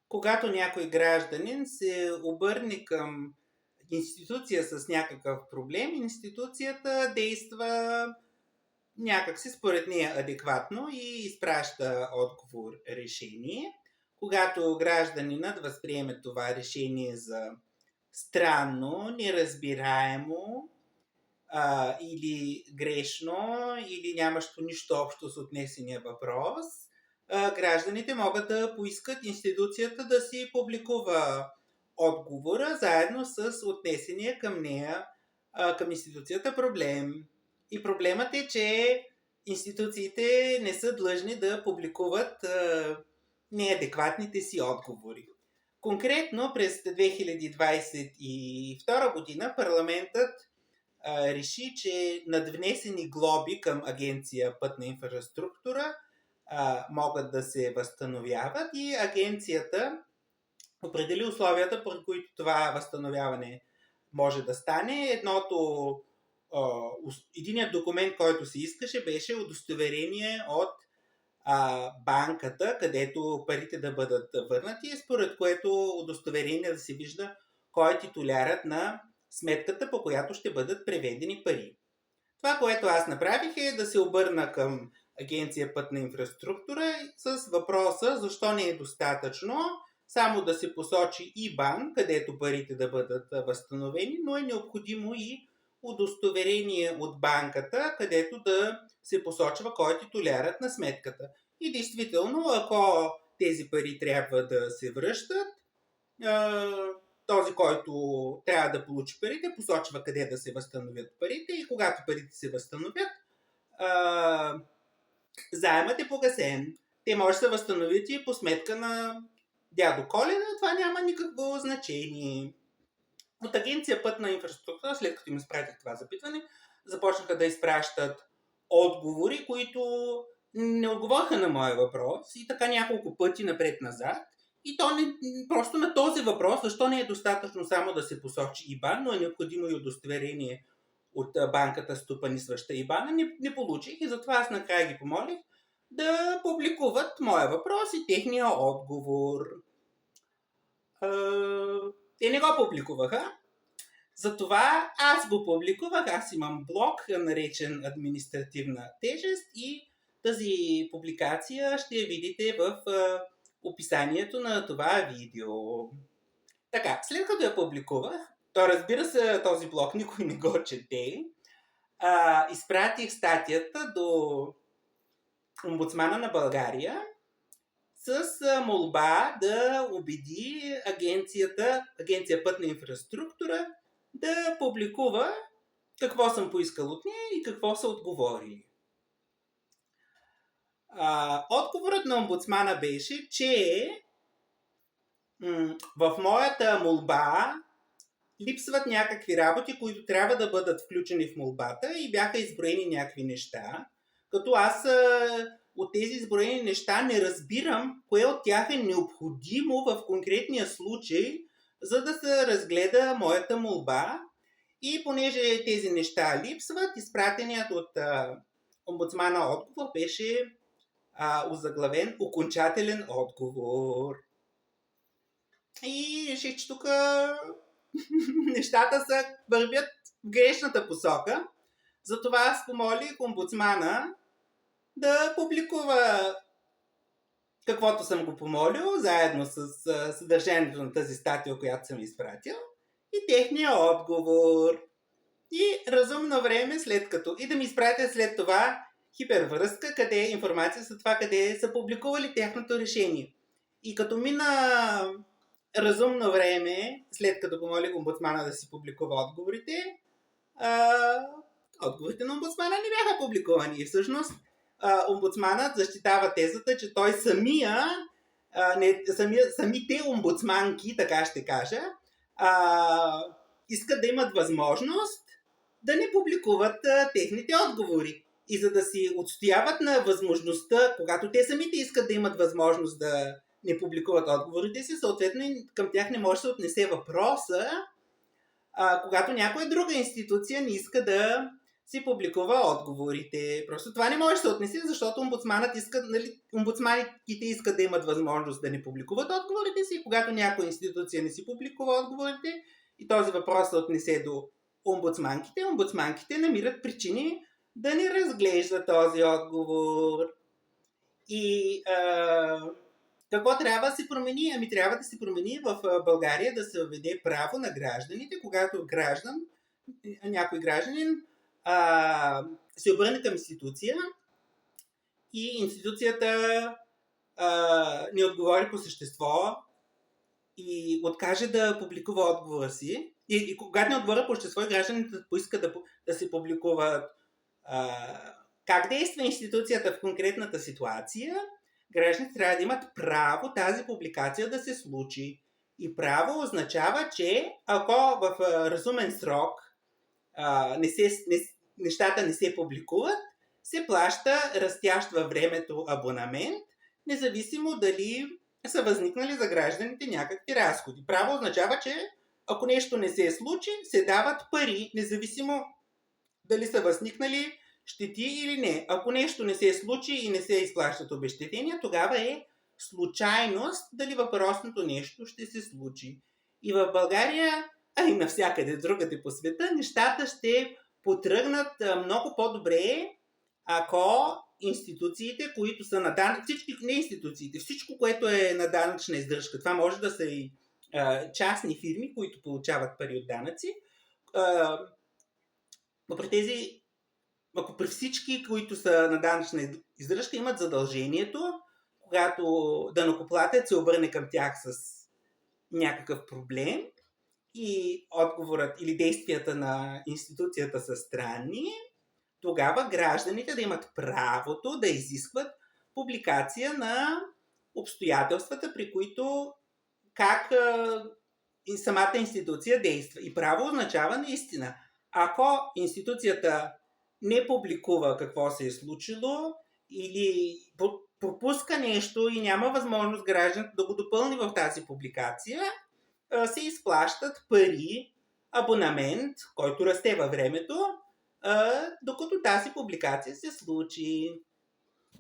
когато някой гражданин се обърне към институция с някакъв проблем, институцията действа някакси според нея адекватно и изпраща отговор решение. Когато гражданинът възприеме това решение за странно, неразбираемо или грешно, или нямащо нищо общо с отнесения въпрос, гражданите могат да поискат институцията да си публикува отговора заедно с отнесения към нея, към институцията проблем. И проблемът е, че институциите не са длъжни да публикуват неадекватните си отговори. Конкретно през 2022 година парламентът реши, че надвнесени глоби към Агенция Пътна инфраструктура могат да се възстановяват и агенцията определи условията, по които това възстановяване може да стане. Единият документ, който се искаше, беше удостоверение от банката, където парите да бъдат върнати, според което удостоверение да се вижда кой е титулярът на сметката, по която ще бъдат преведени пари. Това, което аз направих, е да се обърна към Агенция Пътна инфраструктура с въпроса защо не е достатъчно само да се посочи ИБАН, където парите да бъдат възстановени, но е необходимо и удостоверение от банката, където да се посочва кой е титулярът на сметката. И действително, ако тези пари трябва да се връщат, този, който трябва да получи парите, посочва къде да се възстановят парите и когато парите се възстановят, заемът е погасен. Те може да се възстановят и по сметка на дядо Коледа, това няма никакво значение. От Агенция Пътна инфраструктура, след като им изпратих това запитване, започнаха да изпращат отговори, които не отговориха на моя въпрос и така няколко пъти напред-назад. И то просто на този въпрос, защо не е достатъчно само да се посочи ИБАН, но е необходимо и удостоверение от банката, стопанисваща ИБАН, не получих и затова аз накрая ги помолих да публикуват моя въпрос и техния отговор. Те не го публикуваха, затова аз го публикувах, аз имам блог, наречен Административна тежест и тази публикация ще я видите в описанието на това видео. Така, след като я публикувах, то разбира се, този блог никой не го чете, изпратих статията до омбудсмана на България с молба да убеди Агенция Пътна инфраструктура да публикува какво съм поискал от нея и какво са отговорили. Отговорът на омбудсмана беше, че в моята молба липсват някакви работи, които трябва да бъдат включени в молбата и бяха изброени някакви неща, като аз от тези изброени неща не разбирам кое от тях е необходимо в конкретния случай, за да се разгледа моята молба. И понеже тези неща липсват, изпратеният от омбудсмана отговор беше озаглавен окончателен отговор. И реших, че тук нещата вървят в грешната посока. Затова аз помолих омбудсмана да публикува каквото съм го помолил, заедно с съдържанието на тази статия, която съм изпратил, и техния отговор. И разумно време след като... И да ми изпратят след това хипервръзка, къде е информация за това, къде са публикували тяхното решение. И като мина разумно време, след като помолих омбудсмана да си публикува отговорите, отговорите на омбудсмана не бяха публикувани. И всъщност омбудсманът защитава тезата, че той самите омбудсманки, така ще кажа, искат да имат възможност да не публикуват техните отговори. И за да си отстояват на възможността, когато те самите искат да имат възможност да не публикуват отговорите си, съответно към тях не може да се отнесе въпроса, когато някоя друга институция не иска да си публикува отговорите. Просто това не може да се отнесе, защото омбудсманите искат да имат възможност да не публикуват отговорите си. Когато някоя институция не си публикува отговорите и този въпрос се отнесе до омбудсманките намират причини да не разглежда този отговор. И какво трябва да се промени? Ами трябва да се промени в България да се въведе право на гражданите, когато някой гражданин се обърне към институция и институцията не отговори по същество и откаже да публикува отговора си. И когато не отговори по същество, гражданите поиска да се публикуват как действа институцията в конкретната ситуация, гражданите трябва да имат право тази публикация да се случи. И право означава, че ако в разумен срок нещата не се публикуват, се плаща растящ във времето абонамент, независимо дали са възникнали за гражданите някакви разходи. Право означава, че ако нещо не се случи, се дават пари, независимо дали са възникнали щети или не. Ако нещо не се случи и не се изплащат обезщетения, тогава е случайност дали въпросното нещо ще се случи. И в България, а и навсякъде другаде по света, нещата ще потръгнат много по-добре, ако институциите, които са на всичко, което е на данъчна издръжка, това може да са и частни фирми, които получават пари от данъци, ако при всички, които са на данъчна издръжка, имат задължението, когато данъкоплатец се обърне към тях с някакъв проблем и отговорът или действията на институцията са странни, тогава гражданите да имат правото да изискват публикация на обстоятелствата, при които как самата институция действа. И право означава наистина, ако институцията не публикува какво се е случило или пропуска нещо и няма възможност гражданите да го допълни в тази публикация, се изплащат пари, абонамент, който расте във времето, докато тази публикация се случи.